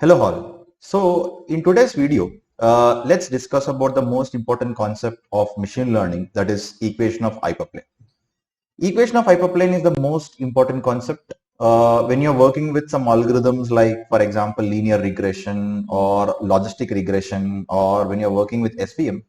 Hello all. So in today's video, let's discuss about the most important concept of machine learning, that is equation of hyperplane. Equation of hyperplane is the most important concept when you're working with some algorithms like, for example, linear regression or logistic regression, or when you're working with SVM.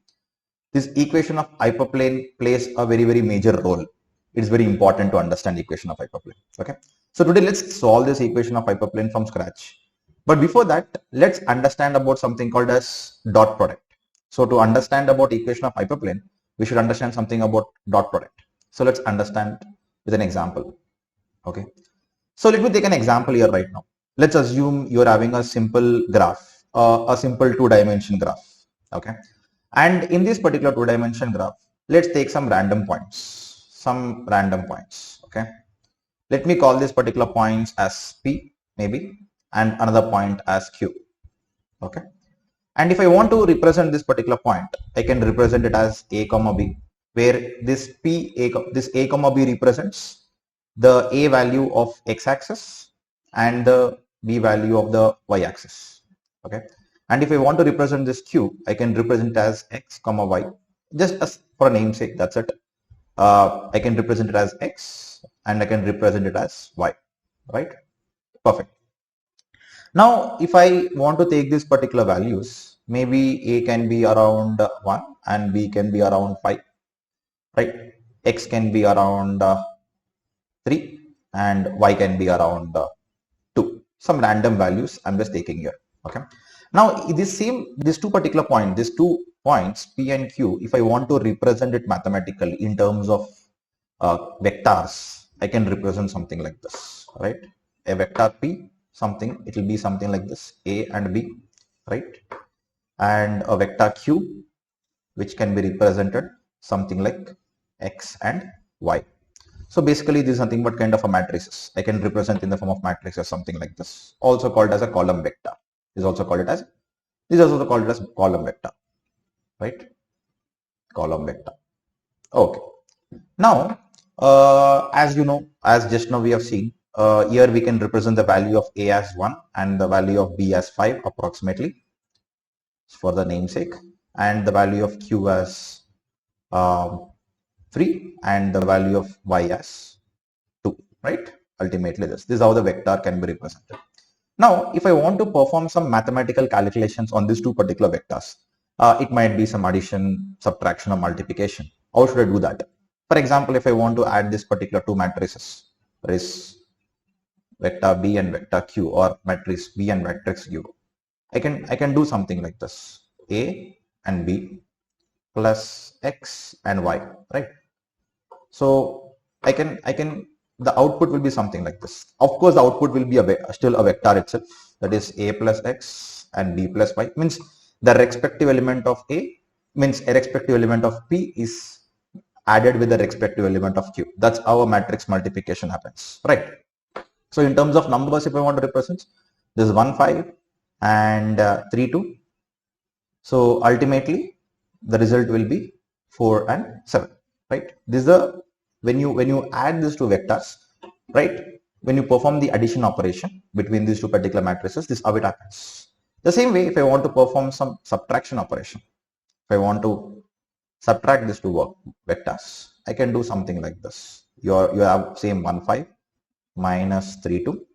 This equation of hyperplane plays a very major role. It's very important to understand equation of hyperplane. Okay. So today let's solve this equation of hyperplane from scratch. But before that, let's understand about something called as dot product. So to understand about equation of hyperplane, we should understand something about dot product. So let's understand with an example. Okay. So let me take an example here right now. Let's assume you're having a simple graph, a simple two-dimension graph. Okay. And in this particular two-dimension graph, let's take some random points. Okay. Let me call this particular points as P maybe, and another point as Q. Okay. And if I want to represent this particular point, I can represent it as A comma B, where this A comma B represents the A value of x-axis and the B value of the y-axis. Okay. And if I want to represent this Q, I can represent it as x comma y, just as for a namesake. That's it. I can represent it as x and I can represent it as y. Right. Perfect. Now, if I want to take these particular values, maybe A can be around 1 and B can be around 5, right? X can be around 3 and Y can be around 2. Some random values I'm just taking here, okay? Now, these two particular points, these 2 points, P and Q, if I want to represent it mathematically in terms of vectors, I can represent something like this, right? A vector P, it will be something like this, A and B, right? And a vector Q, which can be represented something like X and Y. So basically this is nothing but kind of a matrices. I can represent in the form of matrices something like this, also called as a column vector. This is also called as column vector, right? Column vector. Okay. Now, as you know, as just now we have seen, here we can represent the value of A as 1 and the value of B as 5 approximately for the namesake, and the value of Q as 3 and the value of Y as 2, right? Ultimately this is how the vector can be represented. Now, if I want to perform some mathematical calculations on these two particular vectors, it might be some addition, subtraction, or multiplication. How should I do that? For example, if I want to add this particular two matrices, there is vector B and vector Q, or matrix B and matrix Q, I can do something like this: A and B plus X and Y, right? So the output will be something like this. Of course, the output will be still a vector itself, that is A plus X and B plus Y, means the respective element of A means a respective element of P is added with the respective element of Q. That's how a matrix multiplication happens, right? So in terms of numbers, if I want to represent, this is 1, 5 and 3, 2. So ultimately the result will be 4 and 7, right? This is the when you add these two vectors, right? When you perform the addition operation between these two particular matrices, this is how it happens. The same way, if I want to perform some subtraction operation, if I want to subtract these two vectors, I can do something like this. You have same 1, 5 minus 3, 2.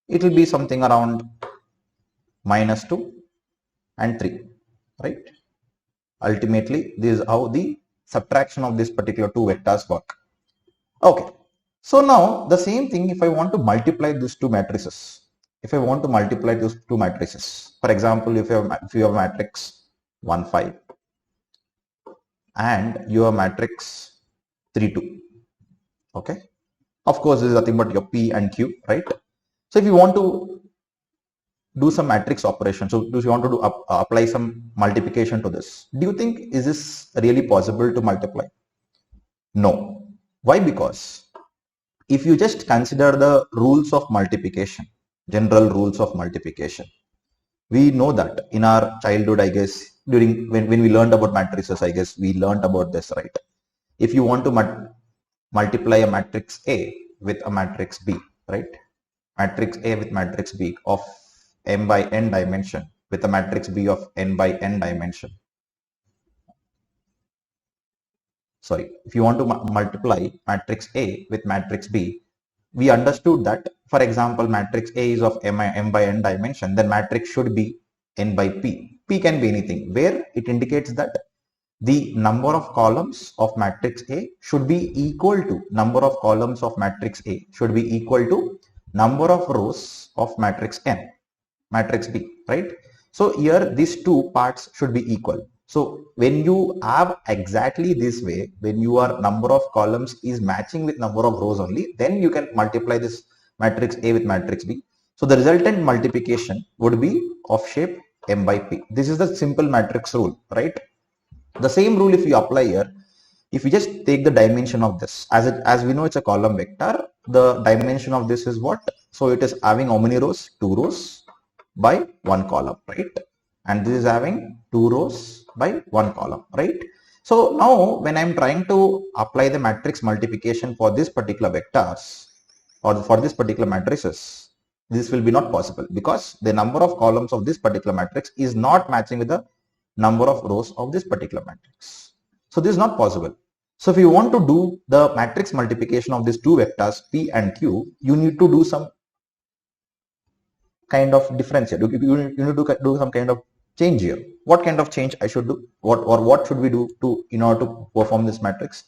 It will be something around minus 2 and 3, right? Ultimately, this is how the subtraction of this particular two vectors work. Okay. So now the same thing, if I want to multiply these two matrices, for example, if you have matrix 1, 5 and your matrix 3, 2. Okay. Of course, this is nothing but your P and Q, right? So if you want to do some matrix operation, so if you want to apply some multiplication to this, do you think is this really possible to multiply? No. Why? Because if you just consider the rules of multiplication, general rules of multiplication, we know that in our childhood, I guess, during when we learned about matrices, I guess we learned about this, right? If you want to multiply a matrix A with a matrix B, right? Matrix A with matrix B of m by n dimension with a matrix B of n by n dimension. Sorry, if you want to multiply matrix A with matrix B, we understood that, for example, matrix A is of m by n dimension, then matrix should be n by p. P can be anything, where it indicates that the number of columns of matrix A should be equal to number of columns of matrix A should be equal to number of rows of matrix N, matrix B, right? So here these two parts should be equal. So when you have exactly this way, when your number of columns is matching with number of rows only, then you can multiply this matrix A with matrix B. So the resultant multiplication would be of shape m by p. This is the simple matrix rule, right? The same rule if you apply here, if you just take the dimension of this, as we know it's a column vector, the dimension of this is what? So it is having how many rows? 2 rows by 1 column, right? And this is having 2 rows by 1 column, right? So now when I'm trying to apply the matrix multiplication for this particular vectors or for this particular matrices, this will be not possible because the number of columns of this particular matrix is not matching with the number of rows of this particular matrix. So this is not possible. So if you want to do the matrix multiplication of these two vectors P and Q, you need to do some kind of difference here. You need to do some kind of change here. What kind of change I should do? What should we do in order to perform this matrix?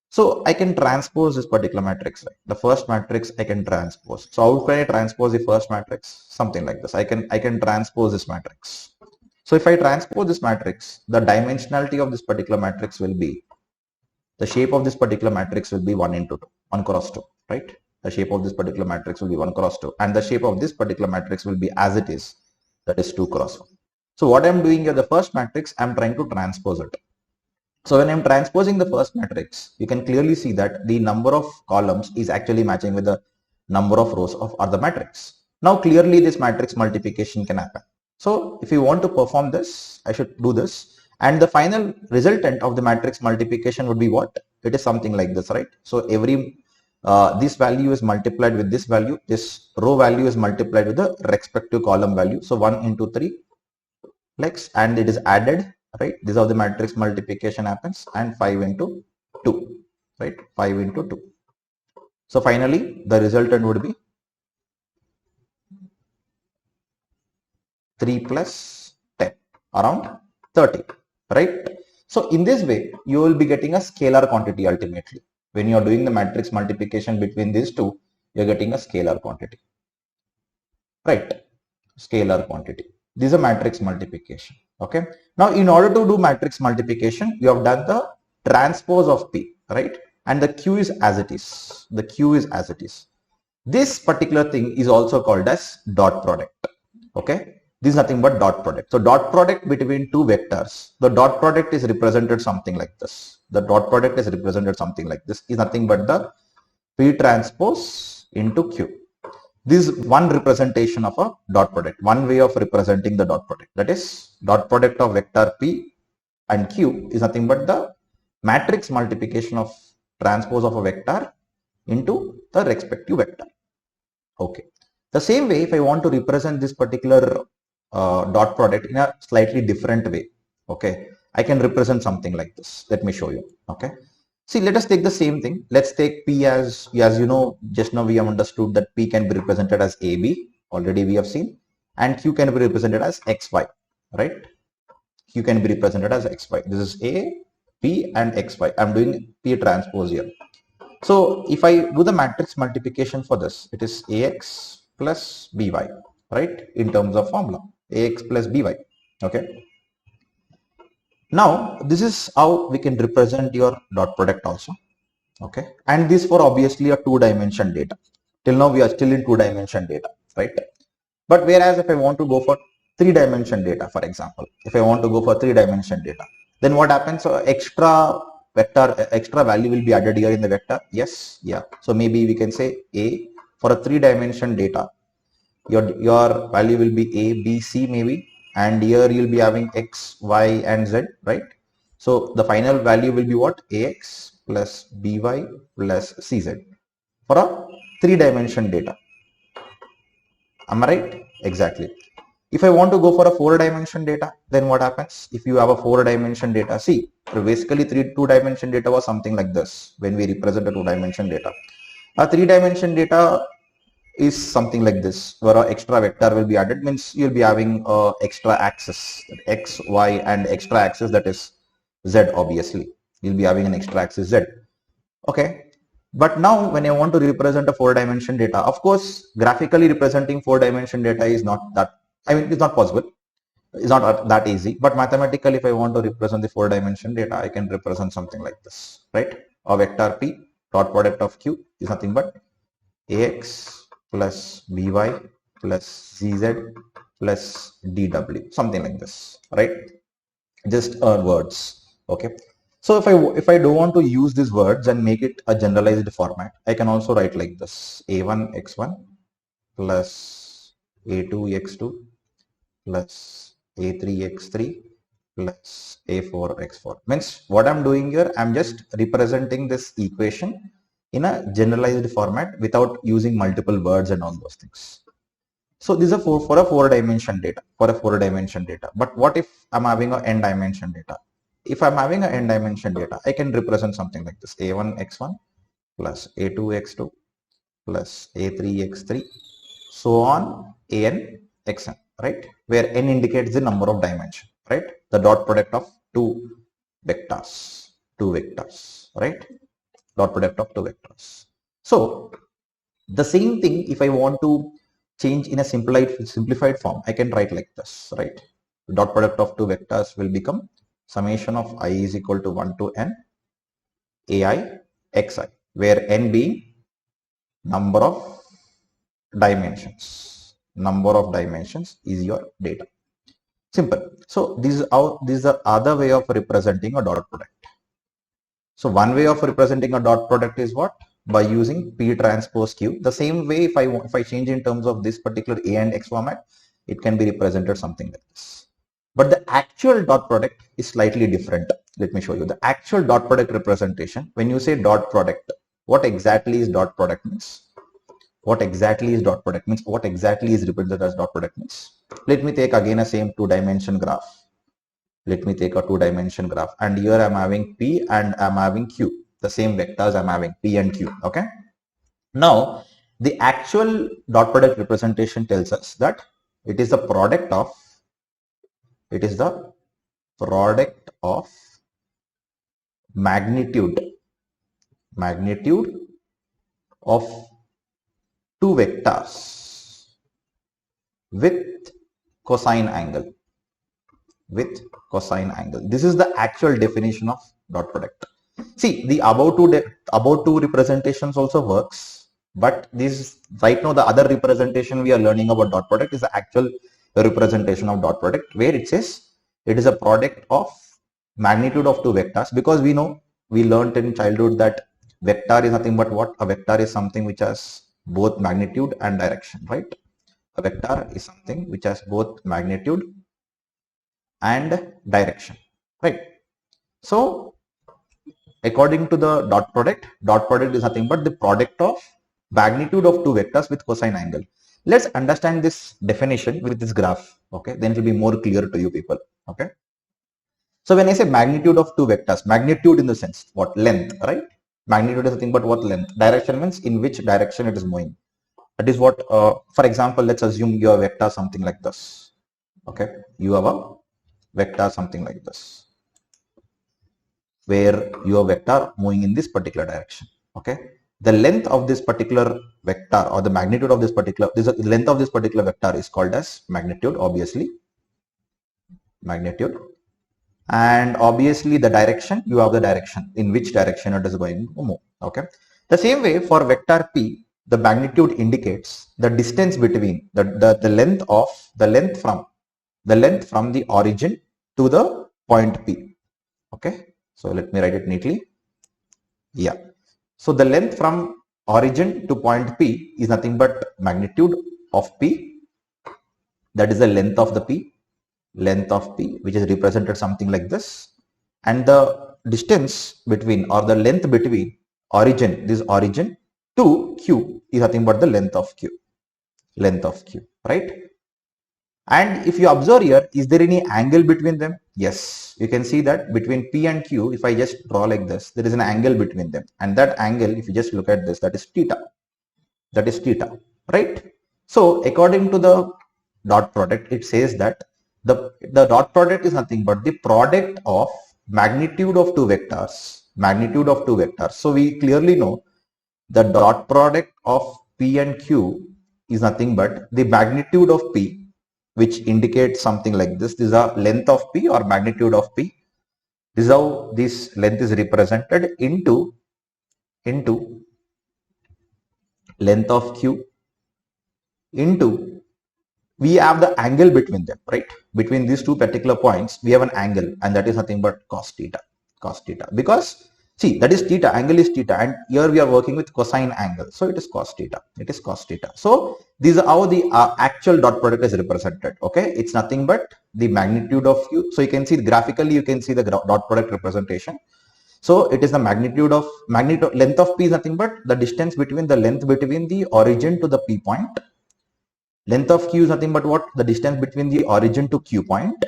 So I can transpose this particular matrix, right? The first matrix I can transpose. So how can I transpose the first matrix? Something like this. I can transpose this matrix. So if I transpose this matrix, the dimensionality of this particular matrix will be, the shape of this particular matrix will be 1 into 2, 1 cross 2, right? The shape of this particular matrix will be 1 cross 2, and the shape of this particular matrix will be as it is, that is 2 cross 1. So what I'm doing here, the first matrix, I'm trying to transpose it. So when I'm transposing the first matrix, you can clearly see that the number of columns is actually matching with the number of rows of other matrix. Now clearly this matrix multiplication can happen. So if you want to perform this, I should do this. And the final resultant of the matrix multiplication would be what? It is something like this, right? So every this value is multiplied with this value. This row value is multiplied with the respective column value. So 1 into 3 legs, and it is added, right? This is how the matrix multiplication happens, and 5 into 2, right? 5 into 2. So finally the resultant would be 3 plus 10, around 30, right? So in this way, you will be getting a scalar quantity ultimately. When you are doing the matrix multiplication between these two, you are getting a scalar quantity, right? Scalar quantity. This is a matrix multiplication, okay? Now, in order to do matrix multiplication, you have done the transpose of P, right? And the Q is as it is. The Q is as it is. This particular thing is also called as dot product, okay? This is nothing but dot product. So dot product between two vectors, the dot product is represented something like this. The dot product is represented something like this, is nothing but the P transpose into Q. This is one representation of a dot product, one way of representing the dot product. That is, dot product of vector P and Q is nothing but the matrix multiplication of transpose of a vector into the respective vector. Okay. The same way, if I want to represent this particular dot product in a slightly different way, okay, I can represent something like this. Let me show you. Okay, see, let us take the same thing. Let's take P as you know, just now we have understood that P can be represented as AB, already we have seen, and Q can be represented as XY, right? Q can be represented as XY. This is A, P and XY. I'm doing P transpose here. So if I do the matrix multiplication for this, it is AX plus BY, right? In terms of formula, AX plus BY, okay? Now, this is how we can represent your dot product also, okay? And this for obviously a two-dimension data. Till now, we are still in two-dimension data, right? But whereas if I want to go for three-dimension data, for example, if I want to go for three-dimension data, then what happens? So extra vector, extra value will be added here in the vector. Yes, yeah. So maybe we can say A for a three-dimension data. Your value will be A, B, C maybe, and here you'll be having X, Y, and Z, right? So the final value will be what? AX plus BY plus CZ for a three-dimension data. Am I right? Exactly. If I want to go for a 4-dimension data, then what happens? If you have a 4-dimension data, see, basically 2-dimension data was something like this when we represent a 2-dimension data. A 3-dimension data is something like this, where an extra vector will be added, means you'll be having a extra axis, x, y, and extra axis, that is z. Obviously, you'll be having an extra axis z. Okay, but now when I want to represent a 4-dimension data, of course, graphically representing 4-dimension data is not that, I mean, it's not possible. It's not that easy. But mathematically, if I want to represent the 4-dimension data, I can represent something like this, right? A vector p dot product of q is nothing but ax plus by plus zz plus dw, something like this, right? Just words. Okay. So if I don't want to use these words and make it a generalized format, I can also write like this: a1 x1 plus a2 x2 plus a3 x3 plus a4 x4. Means what I'm doing here, I'm just representing this equation in a generalized format without using multiple words and all those things. So these are for a 4-dimension data, But what if I'm having a n-dimension data? If I'm having a n-dimension data, I can represent something like this: a1 x1 plus a2 x2 plus a3 x3, so on an xn, right? Where n indicates the number of dimension, right? The dot product of two vectors, right? Dot product of two vectors. So the same thing, if I want to change in a simplified form, I can write like this, right? The dot product of two vectors will become summation of I is equal to 1 to n ai xi, where n being number of dimensions. Number of dimensions is your data. Simple. So this is the other way of representing a dot product. So one way of representing a dot product is what? By using P transpose Q. The same way, if I change in terms of this particular A and X format, it can be represented something like this. But the actual dot product is slightly different. Let me show you the actual dot product representation. When you say dot product, what exactly is dot product means? What exactly is dot product means? What exactly is represented as dot product means? Let me take again a same 2-dimension graph. Let me take a 2-dimension graph, and here I'm having P and I'm having Q. The same vectors I'm having, P and Q. Okay. Now, the actual dot product representation tells us that it is the product of magnitude of two vectors with cosine angle. This is the actual definition of dot product. See, the above two representations also works, but this right now the other representation we are learning about dot product is the actual representation of dot product, where it says it is a product of magnitude of two vectors, because we know, we learned in childhood that vector is nothing but what? A vector is something which has both magnitude and direction, right? A vector is something which has both magnitude and direction, right? So according to the dot product is nothing but the product of magnitude of two vectors with cosine angle. Let's understand this definition with this graph. Okay, then it will be more clear to you people. Okay, so when I say magnitude of two vectors, magnitude in the sense what? Length, right? Magnitude is nothing but what? Length. Direction means in which direction it is moving. That is what, for example, let's assume your vector something like this. Okay, you have a vector something like this, where your vector moving in this particular direction. Okay, the length of this particular vector, or the magnitude of this length of this particular vector is called as magnitude, obviously. Magnitude. And obviously the direction, you have the direction in which direction it is going to move. Okay, the same way for vector p, the magnitude indicates the distance between the length from the origin to the point P. Okay, so let me write it neatly. Yeah, so the length from origin to point P is nothing but magnitude of P. That is the length of the P, which is represented something like this. And the distance between, or the length between origin to Q is nothing but the length of Q, right? And if you observe here, is there any angle between them? Yes, you can see that between P and Q, if I just draw like this, there is an angle between them. And that angle, if you just look at this, that is theta. That is theta, right? So according to the dot product, it says that the dot product is nothing but the product of magnitude of two vectors, magnitude of two vectors. So we clearly know the dot product of P and Q is nothing but the magnitude of P, which indicates something like this. This is a length of P or magnitude of P. This is how this length is represented into length of Q into, we have the angle between them, right? Between these two particular points, we have an angle, and that is nothing but cos theta. Cos theta. Because see, that is theta, angle is theta, and here we are working with cosine angle. So it is cos theta. It is cos theta. So this is how the actual dot product is represented. Okay, it's nothing but the magnitude of Q. So you can see graphically, you can see the dot product representation. So it is the magnitude of length of P is nothing but the distance between the length between the origin to the P point. Length of Q is nothing but what? The distance between the origin to Q point.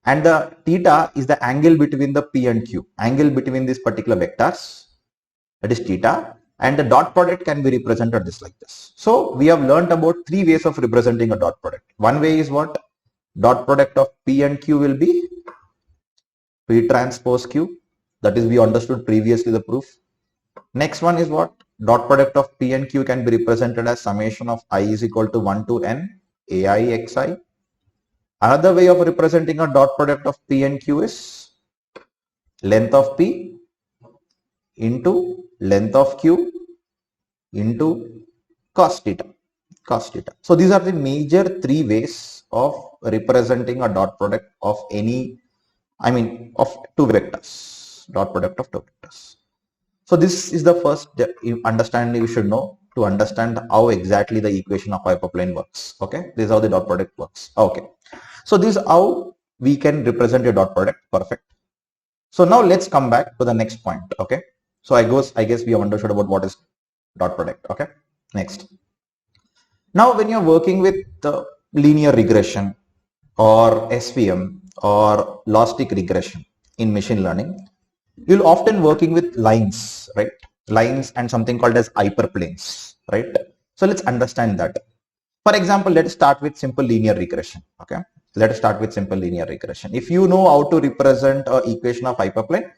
And the theta is the angle between the P and Q. Angle between these particular vectors. That is theta. And the dot product can be represented just like this. So we have learned about three ways of representing a dot product. One way is what? Dot product of P and Q will be P transpose Q. That is, we understood previously the proof. Next one is what? Dot product of P and Q can be represented as summation of I is equal to 1 to n ai xi. Another way of representing a dot product of P and Q is length of P into length of Q into cos theta. Cos theta. So these are the major three ways of representing a dot product of any, of two vectors. Dot product of two vectors. So this is the first understanding you should know to understand how exactly the equation of hyperplane works. Okay, this is how the dot product works. Okay, so this is how we can represent a dot product. Perfect. So now let's come back to the next point. Okay, so I guess we have understood about what is dot product. Okay, next. Now when you're working with the linear regression or SVM or logistic regression in machine learning, you'll often working with lines, right? Lines and something called as hyperplanes, right? So let's understand that. For example, let's start with simple linear regression. Okay, let's start with simple linear regression. If you know how to represent an equation of hyperplane,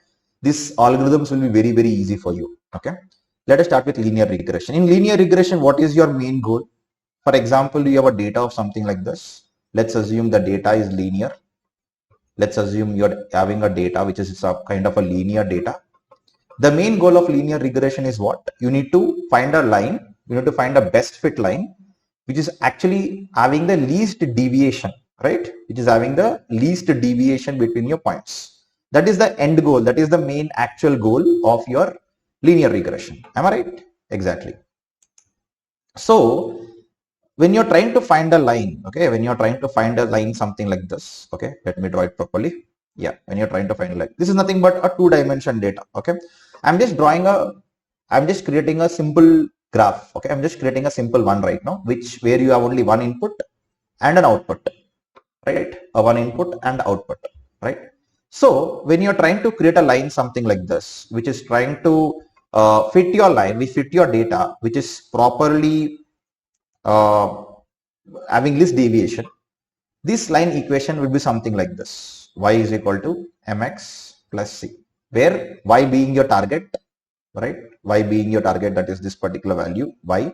these algorithms will be very, very easy for you. Okay, let us start with linear regression. In linear regression, what is your main goal? For example, you have a data of something like this. Let's assume the data is linear. Let's assume you're having a data which is a kind of a linear data. The main goal of linear regression is what? You need to find a line, you need to find a best fit line which is actually having the least deviation, right? Which is having the least deviation between your points. That is the end goal, that is the main actual goal of your linear regression. Am I right? Exactly. So when you're trying to find a line, okay, when you're trying to find a line something like this, okay, let me draw it properly. Yeah, when you're trying to find a line, this is nothing but a two-dimension data. Okay, I'm just creating a simple graph. Okay, I'm just creating a simple one right now, where you have only one input and an output, right? A one input and output, right? So when you're trying to create a line something like this, which is trying to fit your line, fit your data, which is properly having least deviation, this line equation will be something like this: y is equal to mx plus c, where y being your target, right? Y being your target, that is this particular value y,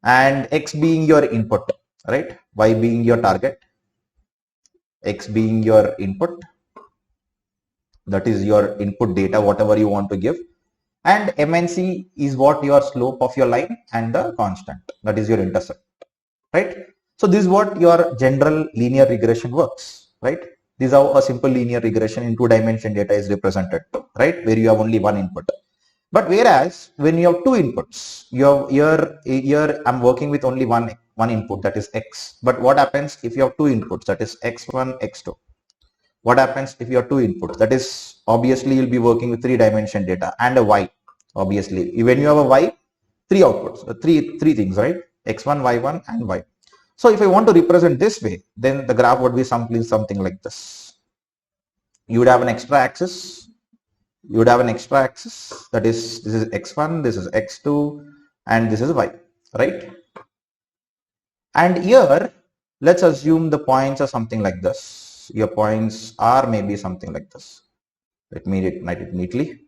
and x being your input, right? Y being your target, x being your input, that is your input data, whatever you want to give, and m and c is what your slope of your line and the constant, that is your intercept, right? So this is what your general linear regression works, right? This is how a simple linear regression in two-dimension data is represented, right? Where you have only one input. But whereas when you have two inputs, here I'm working with only one input, that is x. But what happens if you have two inputs, that is x1, x2? What happens if you have two inputs? That is, obviously you'll be working with three-dimension data and a y. Obviously, when you have a y, three outputs, three things, right? x1, y1, and y. So if I want to represent this way, then the graph would be something like this. You would have an extra axis. You would have an extra axis, that is, this is x1, this is x2, and this is y, right? And here, let's assume the points are something like this. Your points are maybe something like this. Let me write it neatly.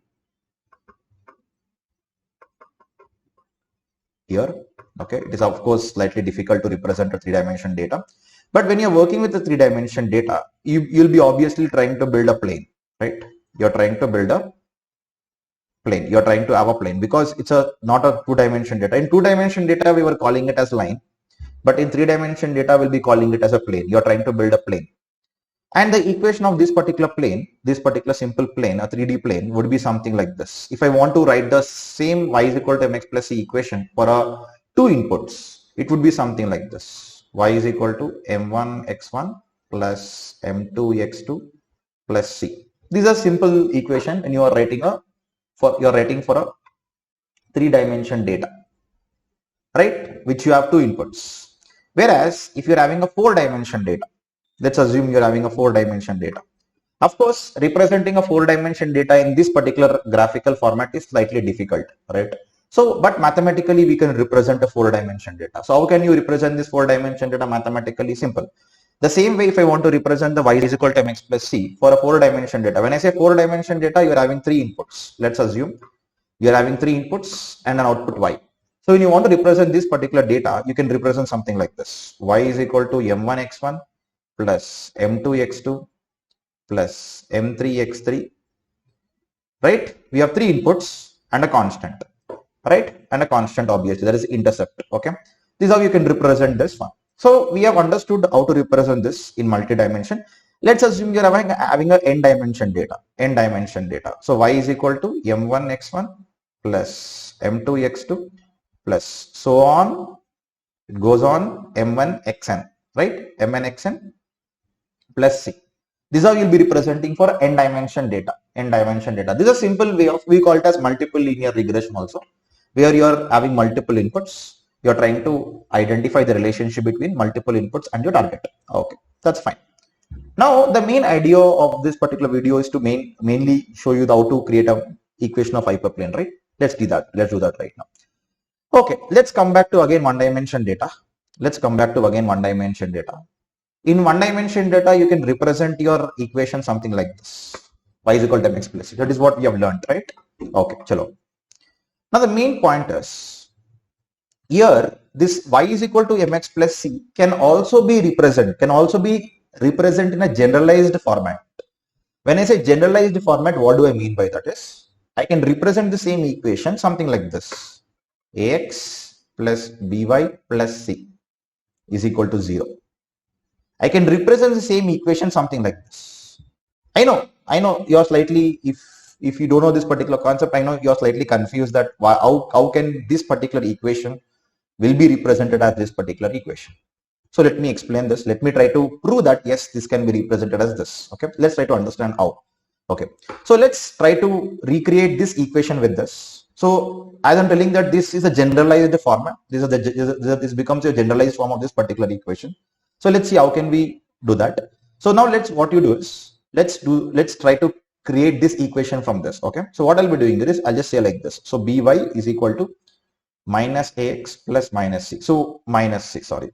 Here, okay, it is of course slightly difficult to represent a three-dimension data, but when you're working with the three-dimension data, you'll be obviously trying to build a plane, right? You're trying to build a plane. You're trying to have a plane because it's not a two-dimension data. In two-dimension data, we were calling it as line, but in three-dimension data, we'll be calling it as a plane. You're trying to build a plane. And the equation of this particular plane, this particular simple plane, a 3D plane, would be something like this. If I want to write the same y is equal to mx plus c equation for two inputs, it would be something like this. Y is equal to m1 x1 plus m2 x2 plus c. These are simple equation and you are writing for a three-dimension data, right? Which you have two inputs. Whereas if you're having a four-dimension data, let's assume you're having a four-dimension data. Of course, representing a four-dimension data in this particular graphical format is slightly difficult, right? So, but mathematically we can represent a four-dimension data. So how can you represent this four-dimension data mathematically? Simple. The same way, if I want to represent the y is equal to mx plus c for a four-dimension data, when I say four-dimension data, you're having three inputs. Let's assume you're having three inputs and an output y. So when you want to represent this particular data, you can represent something like this. Y is equal to m1 x1 plus m2 x2 plus m3 x3, right? We have three inputs and a constant, right? And a constant, obviously, that is intercept, okay? This is how you can represent this one. So we have understood how to represent this in multi-dimension. Let's assume you're having a n-dimension data. So y is equal to m1 x1 plus m2 x2 plus so on. It goes on m1 xn, right? mn xn plus c. This is how you'll be representing for n-dimension data. This is a simple way of, we call it as multiple linear regression also, where you're having multiple inputs. You're trying to identify the relationship between multiple inputs and your target. Okay, that's fine. Now, the main idea of this particular video is to mainly show you how to create an equation of hyperplane, right? Let's do that. Let's do that right now. Okay, let's come back to again one-dimension data. In one-dimension data, you can represent your equation something like this. Y is equal to mx plus c. That is what we have learned, right? Okay, chalo. Now, the main point is, here, this y is equal to mx plus c can also be represented in a generalized format. When I say generalized format, what do I mean by that is, I can represent the same equation something like this. Ax plus by plus c is equal to 0. I can represent the same equation something like this. I know you're slightly, if you don't know this particular concept, I know you're slightly confused that how can this particular equation will be represented as this particular equation. So let me explain this. Let me try to prove that yes, this can be represented as this. Okay, let's try to understand how. Okay, so let's try to recreate this equation with this. So as I'm telling that this is a generalized format, this becomes a generalized form of this particular equation. So let's see how can we do that. So now what you do is, let's try to create this equation from this. Okay, so what I'll be doing is, I'll just say like this. So by is equal to minus ax plus minus c. So minus c, sorry.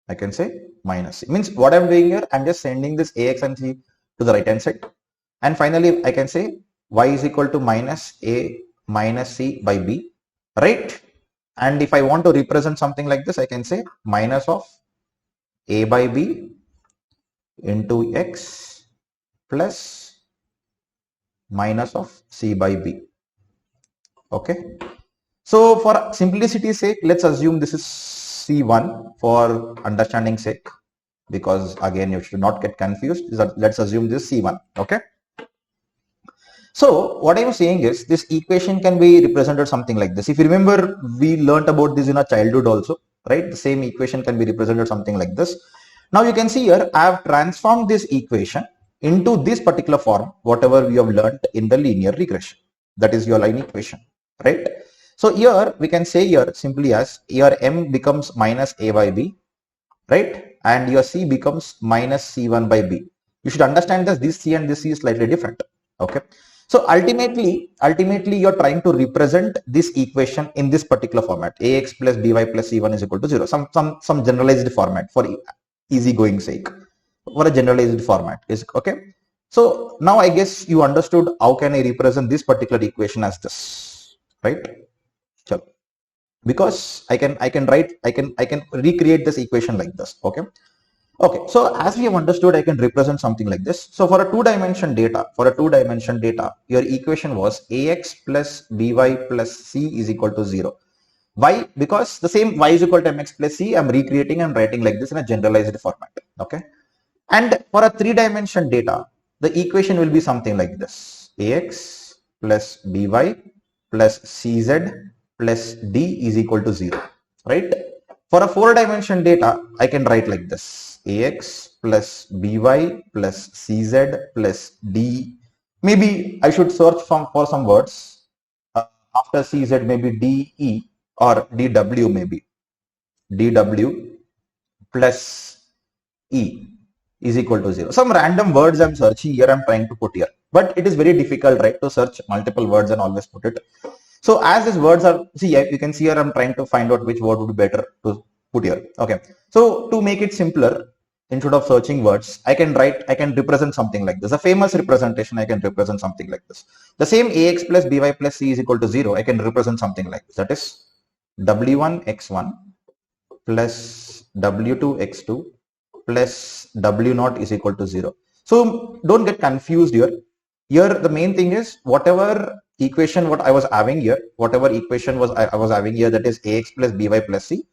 I can say minus c. Means what I'm doing here, I'm just sending this ax and c to the right hand side. And finally, I can say y is equal to minus a minus c by b, right? And if I want to represent something like this, I can say minus of a by b into x plus minus of c by b. Okay. So for simplicity's sake, let's assume this is C1 for understanding sake, because again, you should not get confused. Let's assume this C1. Okay. So what I'm saying is, this equation can be represented something like this. If you remember, we learned about this in our childhood also, right? The same equation can be represented something like this. Now you can see here, I have transformed this equation into this particular form, whatever we have learned in the linear regression. That is your line equation, right? So here we can say here simply as your M becomes minus A by B, right? And your C becomes minus C1 by B. You should understand that this C and this C is slightly different. Okay. So ultimately you're trying to represent this equation in this particular format. Ax plus by plus C1 is equal to 0. Some generalized format for easy going sake. For a generalized format is okay. So now I guess you understood how can I represent this particular equation as this, right? So, because I can recreate this equation like this. Okay. Okay, so as we have understood, I can represent something like this. So for a two-dimension data, your equation was ax plus by plus c is equal to 0. Why? Because the same y is equal to mx plus c, I'm recreating and writing like this in a generalized format. Okay. And for a three-dimension data, the equation will be something like this. Ax plus by plus cz plus d is equal to 0. Right? For a four-dimension data, I can write like this. Ax plus by plus cz plus d. Maybe I should search for some words. After cz, maybe de or dw maybe. dw plus e is equal to 0. Some random words I'm searching here, I'm trying to put here. But it is very difficult, right, to search multiple words and always put it. So as these words are, see, you can see here, I'm trying to find out which word would be better to put here. Okay. So to make it simpler, instead of searching words, I can represent something like this. A famous representation, I can represent something like this. The same ax plus by plus c is equal to 0, I can represent something like this. That is w1 x1 plus w2 x2 plus w0 is equal to 0. So don't get confused here. Here the main thing is whatever equation what I was having here, whatever equation was I was having here, that is ax plus by plus c,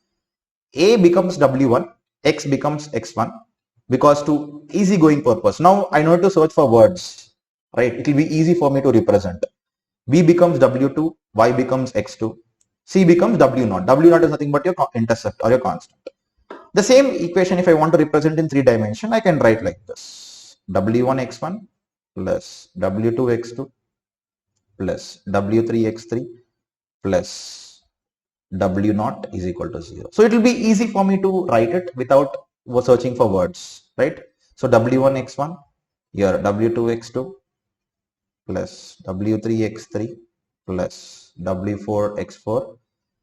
a becomes w1, x becomes x1, because to easy going purpose. Now I know to search for words, right? It will be easy for me to represent. B becomes w2, y becomes x2, c becomes w0. W0 is nothing but your intercept or your constant. The same equation, if I want to represent in 3 dimension, I can write like this. W1 x1 plus W2 x2 plus W3 x3 plus W0 is equal to 0. So it will be easy for me to write it without searching for words, right? So W1 x1, here W2 x2 plus W3 x3 plus W4 x4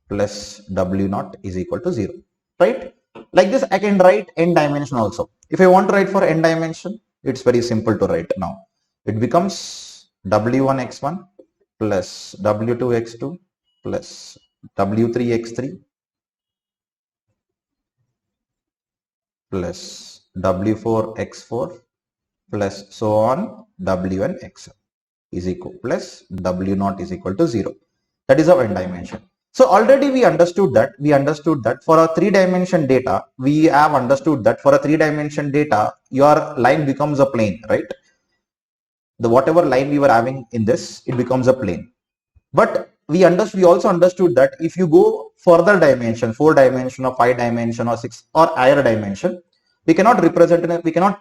plus W0 is equal to 0, right? Like this, I can write n dimension also. If I want to write for n dimension, it's very simple to write now. It becomes w1 x1 plus w2 x2 plus w3 x3 plus w4 x4 plus so on wn xn is equal plus w0 is equal to 0. That is our n dimension. So already we understood that for a 3-dimension data, we have understood that for a 3-dimension data, your line becomes a plane, right? The whatever line we were having in this, it becomes a plane. But we also understood that if you go further dimension, 4-dimension or 5-dimension or 6 or higher dimension, we cannot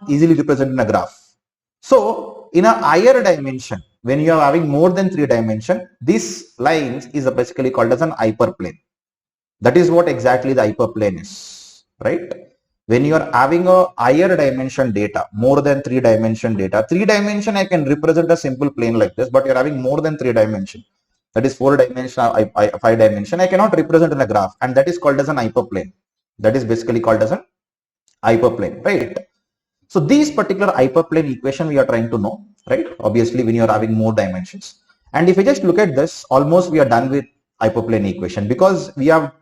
easily represent in a graph. So in a higher dimension, when you are having more than 3 dimension, this lines is basically called as an hyperplane. That is what exactly the hyperplane is, right? When you are having a higher dimension data, more than 3-dimension data, 3-dimension I can represent a simple plane like this, but you're having more than 3-dimension. That is 4-dimension, 5-dimension. I cannot represent in a graph, and that is called as an hyperplane. That is basically called as a hyperplane, right? So these particular hyperplane equation we are trying to know, right? Obviously, when you are having more dimensions. And if we just look at this, almost we are done with hyperplane equation, because we have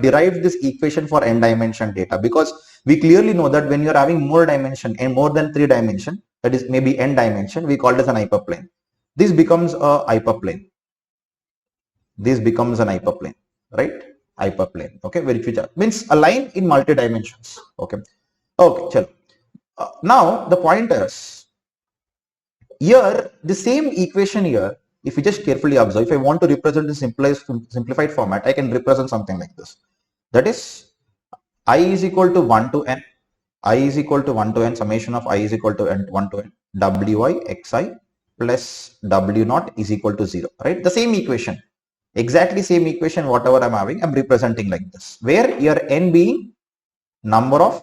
derived this equation for n dimension data, because we clearly know that when you are having more dimension and more than 3 dimension, that is maybe n dimension, we call it as an hyperplane. This becomes a hyperplane. This becomes an hyperplane, right? Hyperplane, okay? Which means a line in multi dimensions, okay? Okay, chalo. Now the point is, here the same equation here, if you just carefully observe, if I want to represent the simplified format, I can represent something like this. That is, I is equal to 1 to n, I is equal to 1 to n, summation of I is equal to n, 1 to n, wi xi plus w0 is equal to 0, right? The same equation. exactly same equation, whatever I'm having, I'm representing like this, where your n being number of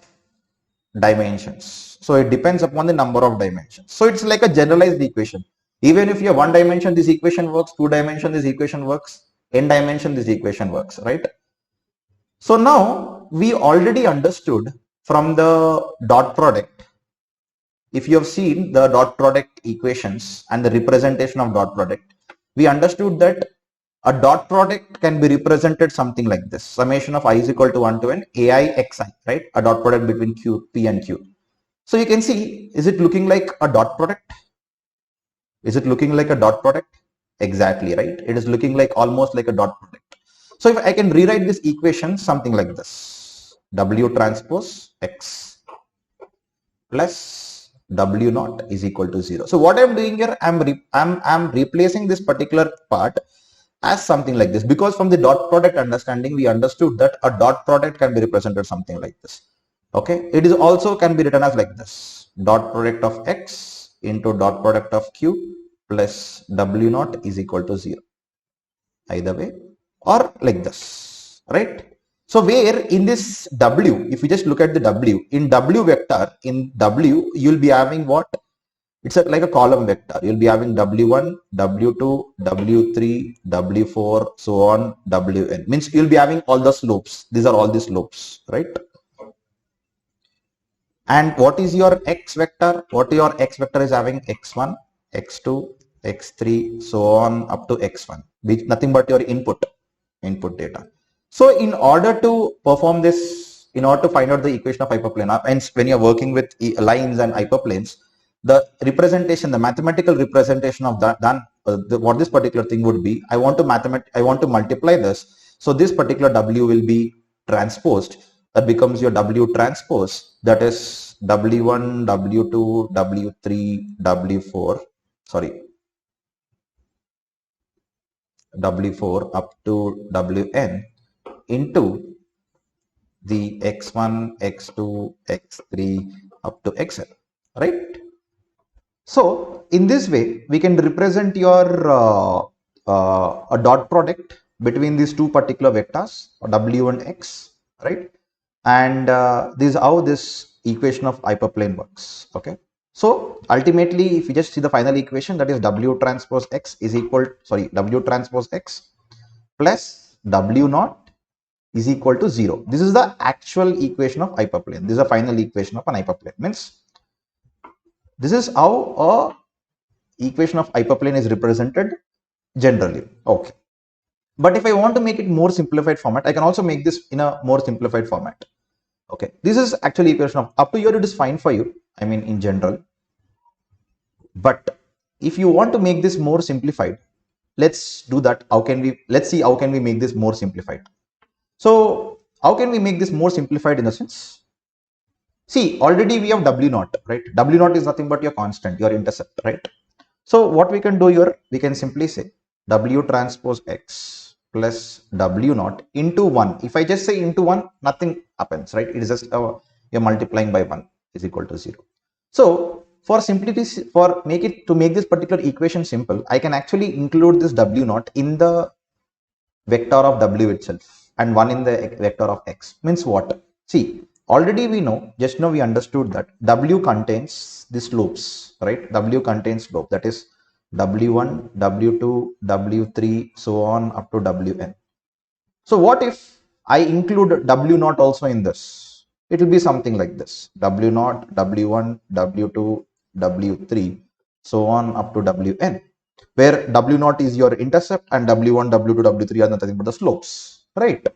dimensions. So it depends upon the number of dimensions. So it's like a generalized equation. Even if you have one dimension, this equation works, two dimension, this equation works, n dimension, this equation works, right? So now we already understood from the dot product. If you have seen the dot product equations and the representation of dot product, we understood that a dot product can be represented something like this. Summation of I is equal to 1 to n ai xi, right? A dot product between q, p and q. So you can see, is it looking like a dot product? Is it looking like a dot product? Exactly, right? It is looking like almost like a dot product. So if I can rewrite this equation something like this, W transpose X plus W naught is equal to 0. So what I'm doing here, I'm replacing this particular part as something like this, because from the dot product understanding, we understood that a dot product can be represented something like this. Okay, it is also can be written as like this, dot product of X into dot product of Q plus W naught is equal to 0, either way, or like this, right? So where in this W, if you just look at the W, in W vector, in W, you'll be having what? It's like a column vector. You'll be having W1, W2, W3, W4, so on, Wn. Means you'll be having all the slopes. These are all the slopes, right? And what is your X vector? What your X vector is having? X1, X2, X3, so on up to X1, which nothing but your input data. So in order to perform this, in order to find out the equation of hyperplane, and when you're working with lines and hyperplanes, the representation, the mathematical representation of that, what this particular thing would be, I want to multiply this. So this particular W will be transposed. That becomes your W transpose. That is W1, W2, W3, W4. Sorry, W4 up to Wn into the X1, X2, X3 up to Xn, right? So in this way, we can represent your a dot product between these two particular vectors, W and X, right? And this is how this equation of hyperplane works. Okay. So ultimately, if you just see the final equation, that is W transpose X is equal, sorry, W transpose X plus W naught is equal to 0. This is the actual equation of hyperplane. This is the final equation of an hyperplane. Means this is how a equation of hyperplane is represented generally. Okay. But if I want to make it more simplified format, I can also make this in a more simplified format. Okay. This is actually equation of, up to here it is fine for you. I mean in general. But if you want to make this more simplified, let's do that. Let's see how can we make this more simplified. So how can we make this more simplified in a sense? See, already we have W naught, right? W naught is nothing but your constant, your intercept, right? So what we can do here, we can simply say W transpose X plus W naught into 1. If I just say into 1, nothing happens, right? It is just you're multiplying by 1 is equal to 0. So for simplicity, to make this particular equation simple, I can actually include this W naught in the vector of W itself and 1 in the vector of X. Means what? See, already we know, just now we understood that W contains the slopes, right? W contains slope, that is W1, W2, W3, so on up to Wn. So what if I include W naught also in this? It will be something like this, W naught, W1, W2, W3, so on up to Wn, where W naught is your intercept and W1, W2, W3 are nothing but the slopes, right?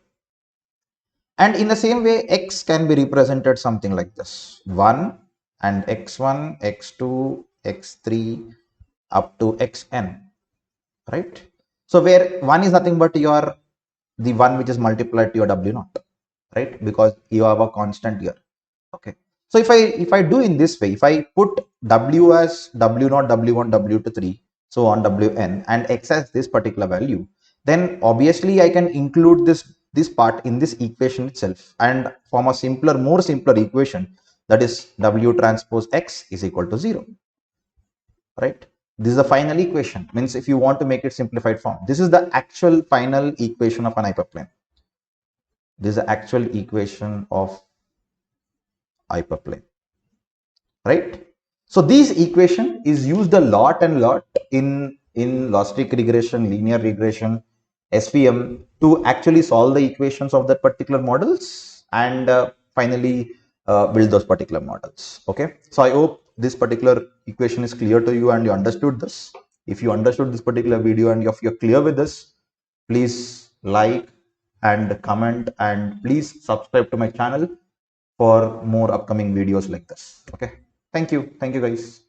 And in the same way, X can be represented something like this, 1 and X1, X2, X3 up to Xn, right? So where 1 is nothing but the one which is multiplied to your W naught, right? Because you have a constant here. Okay. So if I do in this way, if I put W as W naught, W1, W2, 3, so on Wn, and X as this particular value, then obviously I can include this part in this equation itself and form a more simpler equation, that is W transpose X is equal to 0, right? This is the final equation. Means if you want to make it simplified form, this is the actual final equation of an hyperplane. This is the actual equation of hyperplane, right? So this equation is used a lot and lot in logistic regression, linear regression, SVM to actually solve the equations of that particular models and finally build those particular models. Okay, so I hope this particular equation is clear to you and you understood this. If you understood this particular video and if you're clear with this, please like and comment and please subscribe to my channel for more upcoming videos like this. Okay, thank you guys.